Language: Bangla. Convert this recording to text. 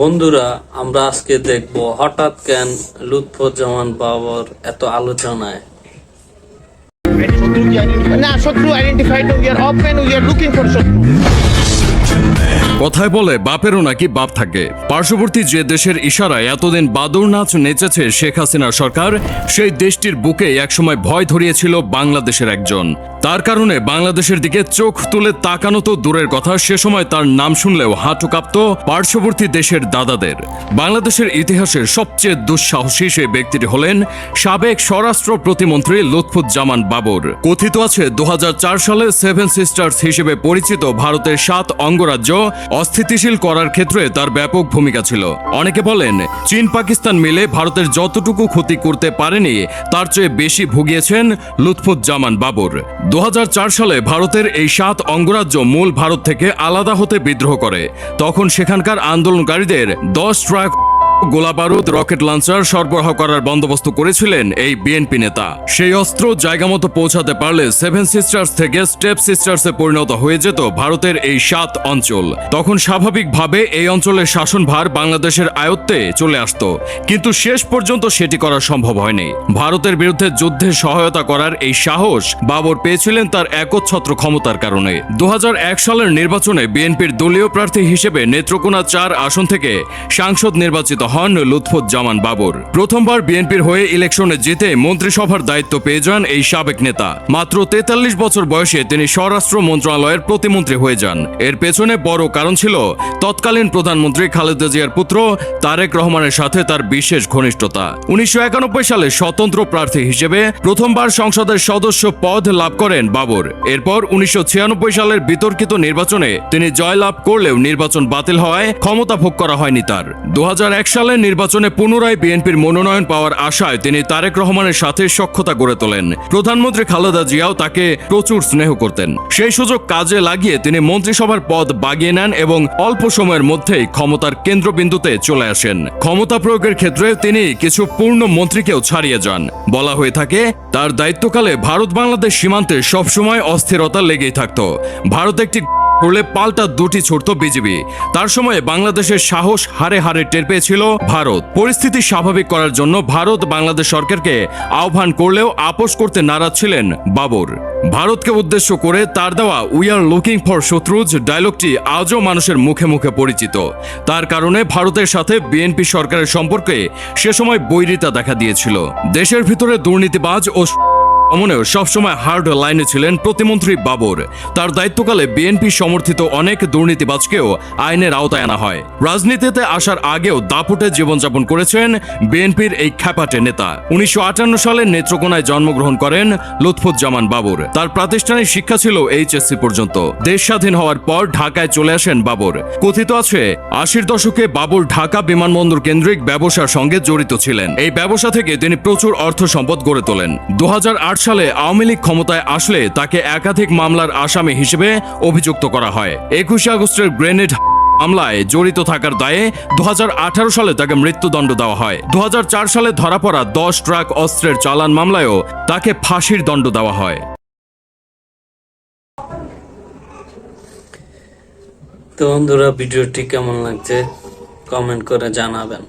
বন্ধুরা, আমরা আজকে দেখব হঠাৎ কেন লুৎফুজ্জামান বাবর এত আলোচনায়। না, শত্রু identified, we are open, we are looking for শত্রু। কথায় বলে বাপেরও নাকি বাপ থাকে। পার্শ্ববর্তী যে দেশের ইশারায় এতদিন বাদুর নাচ নেচেছে শেখ হাসিনার সরকার, সেই দেশটির বুকে একসময় ভয় ধরিয়েছিল বাংলাদেশের একজন। তার কারণে বাংলাদেশের দিকে চোখ তুলে তাকানো তো দূরের কথা, সে সময় তার নাম শুনলেও হাঁটু কাঁপত পার্শ্ববর্তী দেশের দাদাদের। বাংলাদেশের ইতিহাসের সবচেয়ে দুঃসাহসী সেই ব্যক্তিটি হলেন সাবেক স্বরাষ্ট্র প্রতিমন্ত্রী লুৎফুজ্জামান বাবর। কথিত আছে 2004 সালে 7 সিস্টার্স হিসেবে পরিচিত ভারতের 7 অঙ্গরাজ্য অস্থিতিশীল করার ক্ষেত্রে তার ব্যাপক ভূমিকা ছিল। অনেকে বলেন চীন পাকিস্তান মিলে ভারতের যতটুকু ক্ষতি করতে পারেনি তার চেয়ে বেশি ভুগিয়েছেন লুৎফুজ্জামান বাবর। 2004 সালে ভারতের এই 7 অঙ্গরাজ্য মূল ভারত থেকে আলাদা হতে বিদ্রোহ করে। তখন সেখানকার আন্দোলনকারীদের 10 ট্রাক গোলাবারুদ, রকেট লঞ্চার সরবরাহ করার বন্দোবস্ত করেছিলেন এই বিএনপি নেতা। সেই অস্ত্র জায়গা মতো পৌঁছাতে পারলে 7 সিস্টার্স থেকে স্টেপ সিস্টার্সে পরিণত হয়ে যেত ভারতের এই 7 অঞ্চল। তখন স্বাভাবিকভাবে এই অঞ্চলের শাসনভার বাংলাদেশের আয়ত্তে চলে আসত, কিন্তু শেষ পর্যন্ত সেটি করা সম্ভব হয়নি। ভারতের বিরুদ্ধে যুদ্ধে সহায়তা করার এই সাহস বাবর পেয়েছিলেন তার একচ্ছত্র ক্ষমতার কারণে। 2001 সালের নির্বাচনে বিএনপির দলীয় প্রার্থী হিসেবে নেত্রকোনা 4 আসন থেকে সাংসদ নির্বাচিত হন লুৎফুজ্জামান বাবর। প্রথমবার বিএনপির হয়ে ইলেকশনে জিতে মন্ত্রিসভার দায়িত্ব পেয়ে যান এই সাবেক নেতা। মাত্র 43 বছর বয়সে তিনি স্বরাষ্ট্র মন্ত্রণালয়ের প্রতিমন্ত্রী হয়ে যান। এর পেছনে বড় কারণ ছিল তৎকালীন প্রধানমন্ত্রী খালেদা জিয়ার পুত্র তারেক রহমানের সাথে তার বিশেষ ঘনিষ্ঠতা। 1991 সালে স্বতন্ত্র প্রার্থী হিসেবে প্রথমবার সংসদের সদস্য পদ লাভ করেন বাবর। এরপর 1996 সালের বিতর্কিত নির্বাচনে তিনি জয়লাভ করলেও নির্বাচন বাতিল হওয়ায় ক্ষমতা ভোগ করা হয়নি তার। 2001 সালের নির্বাচনে পুনরায় বিএনপির মনোনয়ন পাওয়ার আশায় তিনি তারেক রহমানের সাথে সখ্যতা গড়ে তোলেন। প্রধানমন্ত্রী খালেদা জিয়াও তাকে প্রচুর স্নেহ করতেন। সেই সুযোগ কাজে লাগিয়ে তিনি মন্ত্রিসভার পদ বাগিয়ে নেন এবং অল্প সময়ের মধ্যেই ক্ষমতার কেন্দ্রবিন্দুতে চলে আসেন। ক্ষমতা প্রয়োগের ক্ষেত্রে তিনি কিছু পূর্ণ মন্ত্রীকেও ছাড়িয়ে যান। বলা হয়ে থাকে তার দায়িত্বকালে ভারত বাংলাদেশ সীমান্তে সবসময় অস্থিরতা লেগেই থাকত। ভারত একটি করলে পাল্টা দুটি ছুটত বিজিবি। তার সময়ে বাংলাদেশের সাহস হারে হারে টের পেয়েছিল ভারত। পরিস্থিতি স্বাভাবিক করার জন্য ভারত বাংলাদেশ সরকারকে আহ্বান করলেও আপোষ করতে নারাজ ছিলেন বাবর। ভারতকে উদ্দেশ্য করে তার দেওয়া উই আর লুকিং ফর শত্রুজ ডায়লগটি আজও মানুষের মুখে মুখে পরিচিত। তার কারণে ভারতের সাথে বিএনপি সরকারের সম্পর্কে সে সময় বৈরিতা দেখা দিয়েছিল। দেশের ভিতরে দুর্নীতিবাজ ও অমনেও সবসময় হার্ড লাইনে ছিলেন প্রতিমন্ত্রী বাবর। তার দায়িত্বকালে বিএনপি সমর্থিত অনেক দুর্নীতিবাজকেও আইনের আওতায় আনা হয়। রাজনীতিতে আসার আগেও দাপুটে জীবনযাপন করেছেন বিএনপির এই খ্যাপাটে নেতা। 1958 সালে নেত্রকোনায় জন্মগ্রহণ করেন লুৎফুজ্জামান বাবর। তার প্রাতিষ্ঠানিক শিক্ষা ছিল এইচএসসি পর্যন্ত। দেশ স্বাধীন হওয়ার পর ঢাকায় চলে আসেন বাবর। কথিত আছে 80-র দশকে বাবর ঢাকা বিমানবন্দর কেন্দ্রিক ব্যবসার সঙ্গে জড়িত ছিলেন। এই ব্যবসা থেকে তিনি প্রচুর অর্থ সম্পদ গড়ে তোলেন। 2008 সালে আওয়ামী লীগ ক্ষমতায় আসলে তাকে একাধিক মামলার আসামি হিসেবে অভিযুক্ত করা হয়। 21 আগস্টের গ্রেনেড মামলায় জড়িত থাকার দায়ে 2018 সালে তাকে মৃত্যুদণ্ড দেওয়া হয়। 2004 সালে ধরা পড়া 10 ট্রাক অস্ত্রের চালান মামলায়ও তাকে ফাঁসির দণ্ড দেওয়া হয়। তো বন্ধুরা, ভিডিওটি কেমন লাগছে কমেন্ট করে জানাবেন।